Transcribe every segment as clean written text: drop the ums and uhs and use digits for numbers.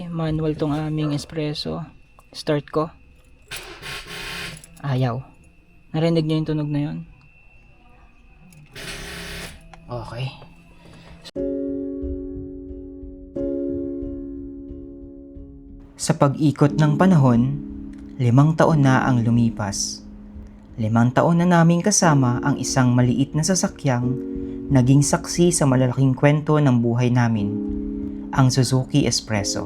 Manual tong aming espresso. Start ko. Ayaw. Narinig niyo yung tunog na yun? Okay. Sa pag-ikot ng panahon, 5 taon na ang lumipas. 5 taon na naming kasama ang isang maliit na sasakyang naging saksi sa malalaking kwento ng buhay namin, ang Suzuki Espresso.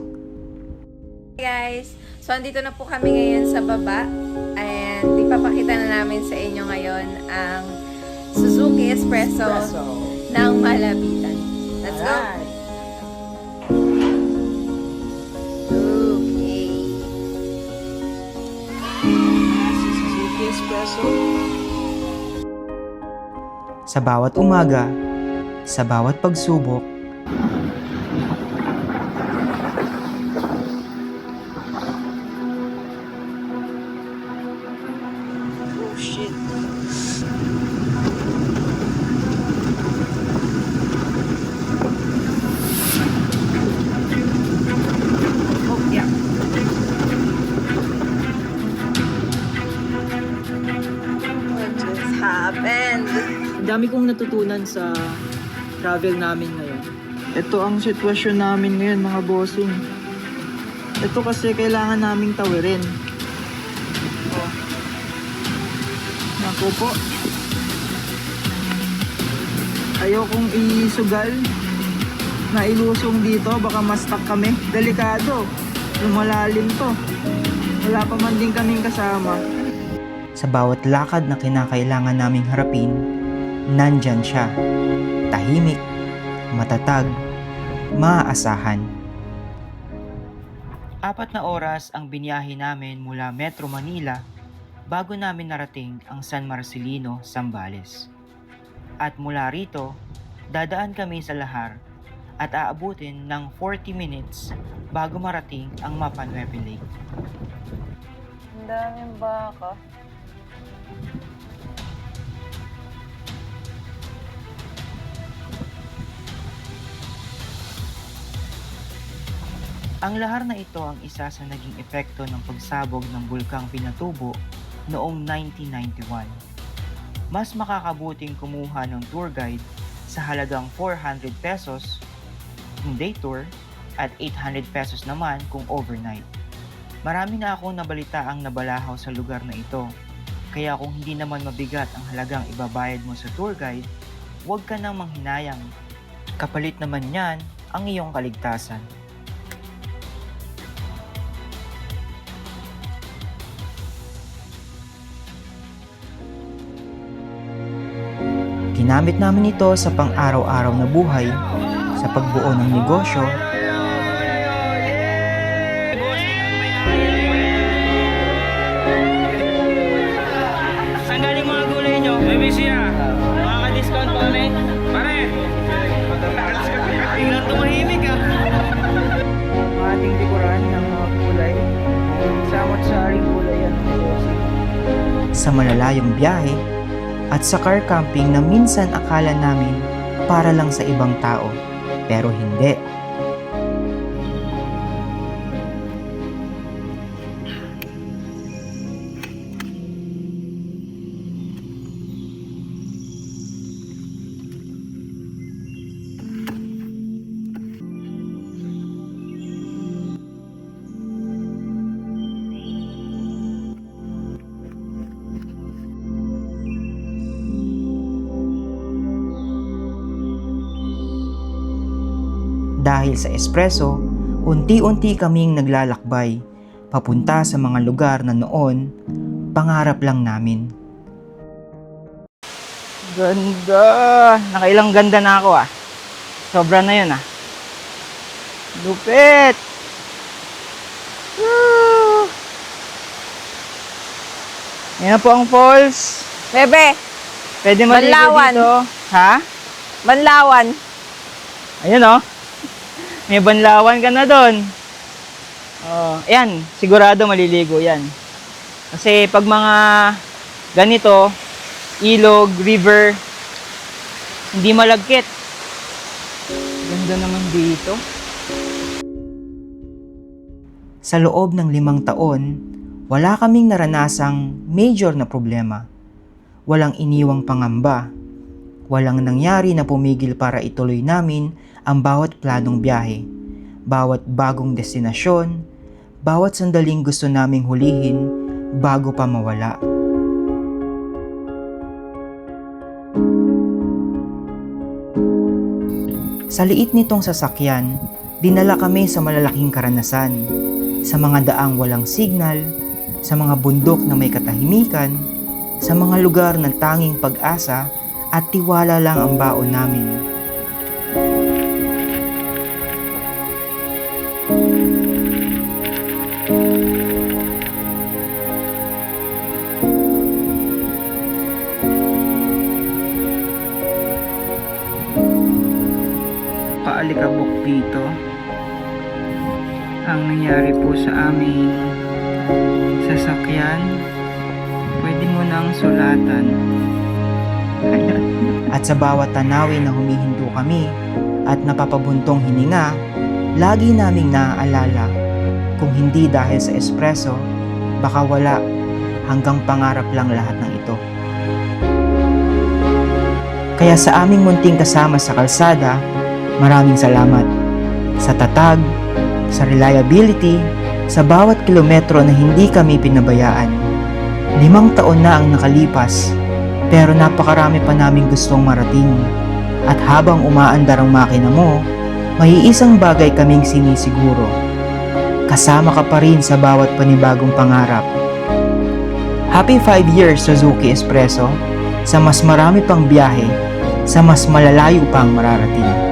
Hey guys, so andito na po kami ngayon sa baba and ipapakita na namin sa inyo ngayon ang Suzuki Espresso ng Malapitan. Let's go! Okay. Suzuki Espresso. Sa bawat umaga, sa bawat pagsubok, Happened. ang dami kong natutunan sa travel namin ngayon. Ito ang sitwasyon namin ngayon, mga bossing. Ito kasi kailangan naming tawirin. Oh. Naku po. Ayokong isugal na ilusong dito, baka ma-stuck kami. Delikado. Lumalalim to. Wala pa man din kaming kasama. Sa bawat lakad na kinakailangan naming harapin, nandyan siya. Tahimik, matatag, maaasahan. 4 na oras ang biniyahe namin mula Metro Manila bago namin narating ang San Marcelino, Zambales. At mula rito, dadaan kami sa Lahar at aabutin ng 40 minutes bago marating ang Mapanwepe Lake. Ang daming baka. Ang lahar na ito ang isa sa naging epekto ng pagsabog ng bulkang Pinatubo noong 1991. Mas makakabuting kumuha ng tour guide sa halagang 400 pesos kung day tour at 800 pesos naman kung overnight. Marami na akong nabalita ang nabalahaw sa lugar na ito. Kaya kung hindi naman mabigat ang halagang ibabayad mo sa tour guide, huwag ka nang manghinayang. Kapalit naman yan ang iyong kaligtasan. Ginamit namin ito sa pang-araw-araw na buhay, sa pagbuo ng negosyo, Saan galing mga gulay nyo? May siya. Makaka-discount pa kami. Pare! Biglang tumahimik ah. ang ating dekoran ng mga kulay, samot-saring kulay yan ng bossing. Sa malalayong biyahe at sa car camping na minsan akala namin para lang sa ibang tao, pero hindi. Dahil sa espresso, unti-unti kaming naglalakbay papunta sa mga lugar na noon pangarap lang namin. Ganda! Nakailang ganda na ako ah. Sobra na yun ah. Lupit! Woo! Yan po ang falls. Bebe, Pwede maligo Banlawan. dito. Ha? Banlawan. Ayun oh. May banlawan ka na doon. Oh, ayan, sigurado maliligo 'yan. Kasi pag mga ganito, ilog, river, hindi malagkit. Ganda naman dito. Sa loob ng 5 taon, wala kaming naranasang major na problema. Walang iniwang pangamba. Walang nangyari na pumigil para ituloy namin ang bawat planong biyahe, bawat bagong destinasyon, bawat sandaling gusto naming hulihin bago pa mawala. Sa liit nitong sasakyan, dinala kami sa malalaking karanasan, sa mga daang walang signal, sa mga bundok na may katahimikan, sa mga lugar ng tanging pag-asa at tiwala lang ang baon namin. Paalikabok dito. Ang nangyari po sa aming sasakyan, pwede mo nang sulatan. At sa bawat tanawin na humihinto kami at napapabuntong hininga, lagi naming naaalala, kung hindi dahil sa espresso, baka wala, hanggang pangarap lang lahat ng ito. Kaya sa aming munting kasama sa kalsada, maraming salamat sa tatag, sa reliability, sa bawat kilometro na hindi kami pinabayaan. 5 taon na ang nakalipas, pero napakarami pa naming gustong marating. At habang umaandar ang makina mo, may isang bagay kaming sinisiguro. Kasama ka pa rin sa bawat panibagong pangarap. Happy 5 years Suzuki Espresso, sa mas marami pang biyahe, sa mas malalayo pang mararating.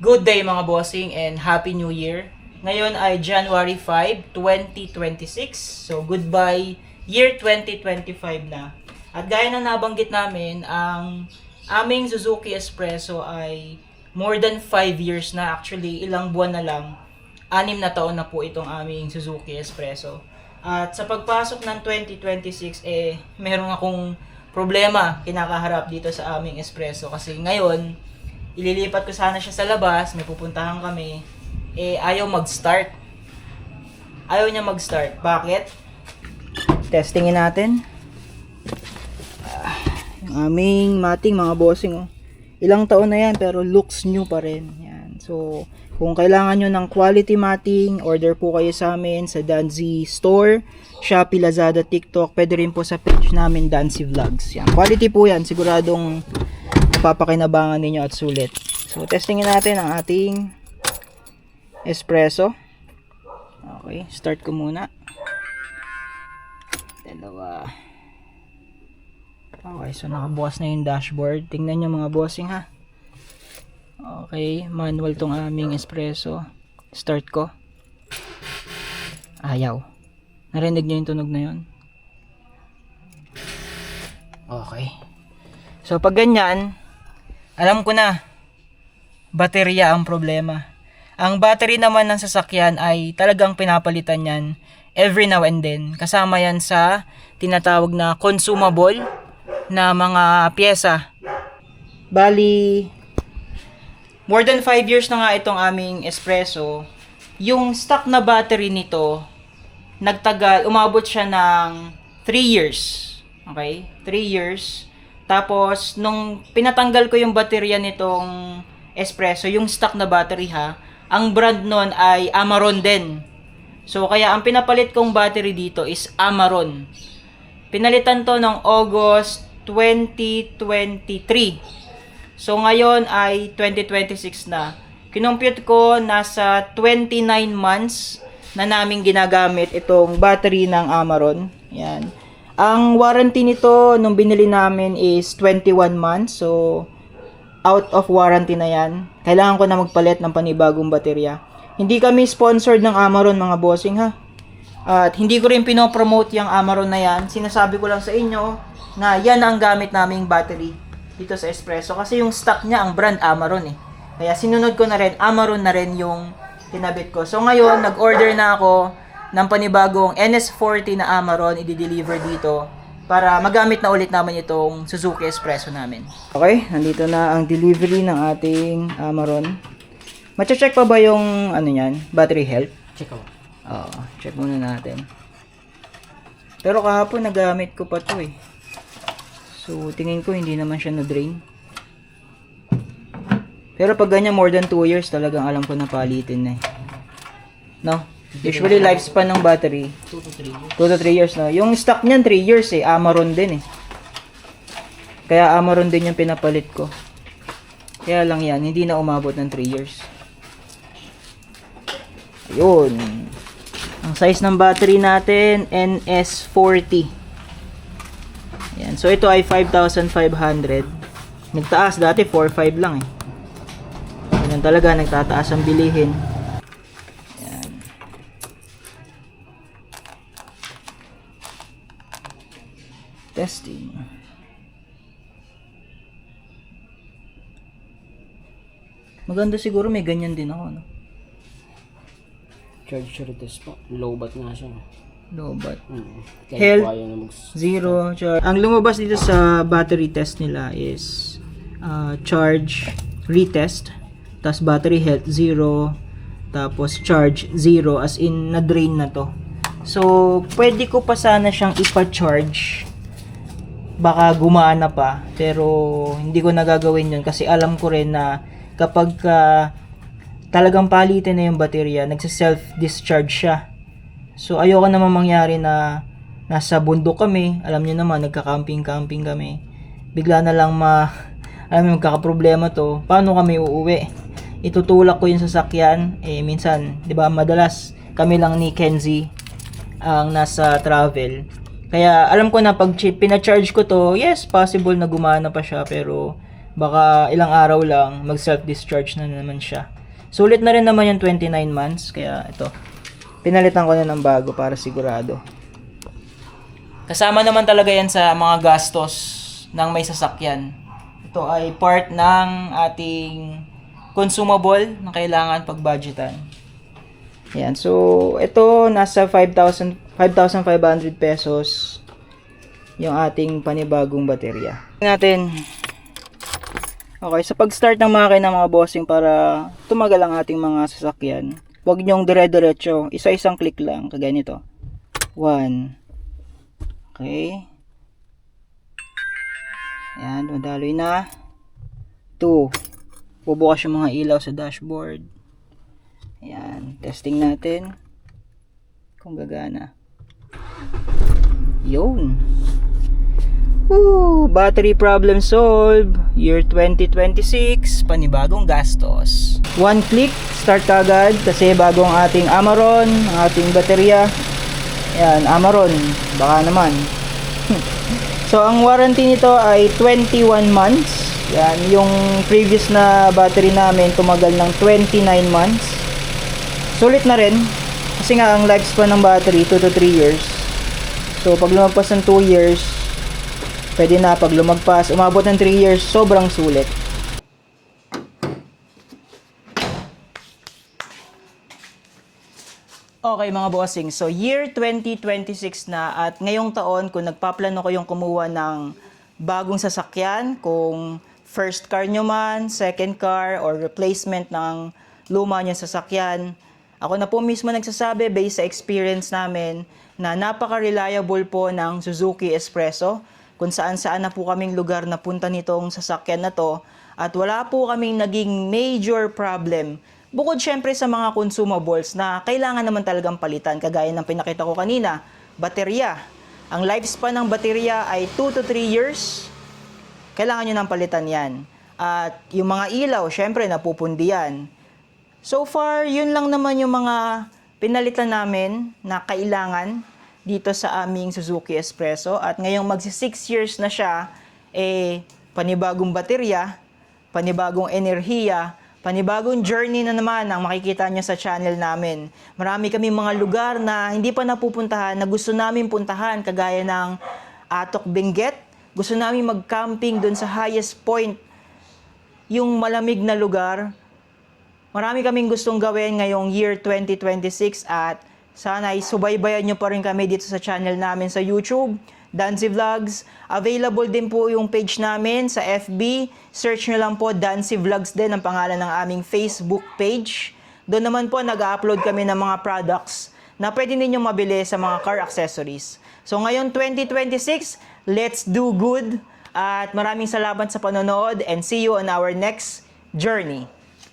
Good day mga bossing and Happy New Year. Ngayon ay January 5, 2026. So goodbye year 2025 na. At gaya na nabanggit namin, ang aming Suzuki Espresso ay more than 5 years na. Actually, ilang buwan na lang. 6 na taon na po itong aming Suzuki Espresso. At sa pagpasok ng 2026, meron akong problema kinakaharap dito sa aming Espresso. Kasi ngayon, ililipat ko sana siya sa labas, may pupuntahan kami, ayaw mag-start. Ayaw niya mag-start. Bakit? Testingin natin. Yung aming mating mga bossing, oh. Ilang taon na yan, pero looks new pa rin. Yan. So, kung kailangan nyo ng quality mating, order po kayo sa amin sa Danzi Store, Shopee, Lazada, TikTok. Pwede rin po sa page namin, Danzi Vlogs. Yan. Quality po yan. Siguradong papakinabangan ninyo at sulit. So, testingin natin ang ating espresso. Okay, start ko muna. 2. Okay, so nakabukas na yung dashboard. Tingnan nyo mga bossing ha. Okay, manual tong aming espresso. Start ko. Ayaw. Narinig nyo yung tunog na yun? Okay. So, pag ganyan, alam ko na, baterya ang problema. Ang battery naman ng sasakyan ay talagang pinapalitan yan every now and then. Kasama yan sa tinatawag na consumable na mga pyesa. Bali, more than 5 years na nga itong aming espresso. Yung stock na battery nito, nagtagal, umabot siya ng 3 years. Okay? 3 years. Tapos, nung pinatanggal ko yung baterya nitong espresso, yung stock na battery ha, ang brand nun ay Amaron din. So, kaya ang pinapalit kong battery dito is Amaron. Pinalitan to ng August 2023. So, ngayon ay 2026 na. Kinumpute ko, nasa 29 months na namin ginagamit itong battery ng Amaron. Yan. Ang warranty nito nung binili namin is 21 months. So, out of warranty na yan. Kailangan ko na magpalit ng panibagong baterya. Hindi kami sponsored ng Amaron mga bossing ha. At hindi ko rin pinopromote yung Amaron na yan. Sinasabi ko lang sa inyo na yan ang gamit naming battery dito sa Espresso. Kasi yung stock niya, ang brand Amaron eh. Kaya sinunod ko na rin, Amaron na rin yung kinabit ko. So ngayon, nag-order na ako ng panibagong NS40 na Amaron i-deliver dito para magamit na ulit naman itong Suzuki Espresso namin. Okay, nandito na ang delivery ng ating Amaron. Mache-check pa ba yung ano yan, battery health? Check out. Oo, check muna natin. Pero kahapon nagamit ko pa to eh. So tingin ko hindi naman siya na-drain. Pero pag ganyan more than 2 years talagang alam ko na palitin na eh. No? Usually lifespan ng battery 2 to 3 years. 2 to 3 years no. Yung stock niyan 3 years eh, Amaron din eh. Kaya Amaron din yung pinapalit ko. Kaya lang yan, hindi na umabot ng 3 years. Ayun. Ang size ng battery natin, NS40. Ayan. So ito ay 5,500. Nagtaas dati 4,500 lang eh. Ganun talaga, nagtataas ang bilihin. Testing. Maganda siguro may ganyan din ako, no? Charge retest po. Low bat nga siya. Low bat. Kaya Health, po ayaw na Zero charge. Ang lumabas dito sa battery test nila is charge retest, tapos battery health 0, tapos charge 0, as in na-drain na to. So, pwede ko pa sana siyang ipa-charge. Baka gumana pa, pero hindi ko nagagawin yun kasi alam ko rin na kapag talagang palitin na yung baterya, nagsa-self-discharge siya. So, ayoko naman mangyari na nasa bundok kami, alam niyo naman, nagka-camping-camping kami. Bigla na lang alam mo, magkakaproblema to. Paano kami uuwi? Itutulak ko yung sasakyan. Minsan, di ba, madalas kami lang ni Kenzie ang nasa travel. Kaya alam ko na pag pina-charge ko to, yes, possible na gumana pa siya, pero baka ilang araw lang mag self-discharge na naman siya. Sulit na rin naman yung 29 months, kaya ito, pinalitan ko na ng bago para sigurado. Kasama naman talaga yan sa mga gastos ng may sasakyan. Ito ay part ng ating consumable na kailangan pag-budgetan. Yan, so ito nasa 5,500 pesos yung ating panibagong baterya. Natin. Okay, sa pag-start ng makina mga bossing, para tumagal ang ating mga sasakyan, huwag nyong dire-diretso, isa-isang click lang, kagaya nito. 1. Okay. Yan, madaloy na. 2. Bubukas yung mga ilaw sa dashboard. Ayan, testing natin kung gagana. Yun. Woo! Battery problem solved. Year 2026, panibagong gastos. One click, start kagad kasi bagong ating Amaron, ating baterya. Ayan, Amaron, baka naman. So, ang warranty nito ay 21 months. Yan, yung previous na battery namin tumagal ng 29 months. Sulit na rin kasi nga ang lifespan ng battery 2 to 3 years. So pag lumagpas ng 2 years, pwede na. Pag lumagpas, umabot ng 3 years, sobrang sulit. Okay mga bossing, so year 2026 na at ngayong taon kung nagpaplano ko yung kumuha ng bagong sasakyan, kung first car nyo man, second car, or replacement ng luma nyo sasakyan, ako na po mismo nagsasabi based sa experience namin na napaka-reliable po ng Suzuki Espresso, kung saan-saan na po kaming lugar na punta nitong sasakyan na to at wala po kaming naging major problem. Bukod syempre sa mga consumables na kailangan naman talagang palitan, kagaya ng pinakita ko kanina, baterya. Ang lifespan ng baterya ay 2 to 3 years. Kailangan nyo nang palitan yan. At yung mga ilaw, syempre napupundi yan. So far, yun lang naman yung mga pinalitan namin na kailangan dito sa aming Suzuki Espresso. At ngayong magsi 6 years na siya, panibagong baterya, panibagong enerhiya, panibagong journey na naman ang makikita nyo sa channel namin. Marami kami mga lugar na hindi pa napupuntahan na gusto namin puntahan, kagaya ng Atok Benguet. Gusto namin mag-camping dun sa highest point, yung malamig na lugar. Marami kaming gustong gawin ngayong year 2026 at sana subaybayan nyo pa rin kami dito sa channel namin sa YouTube, Dancy Vlogs. Available din po yung page namin sa FB. Search nyo lang po, Dancy Vlogs din ang pangalan ng aming Facebook page. Doon naman po nag-upload kami ng mga products na pwede ninyong mabili sa mga car accessories. So ngayon 2026, let's do good. At maraming salamat sa panonood and see you on our next journey.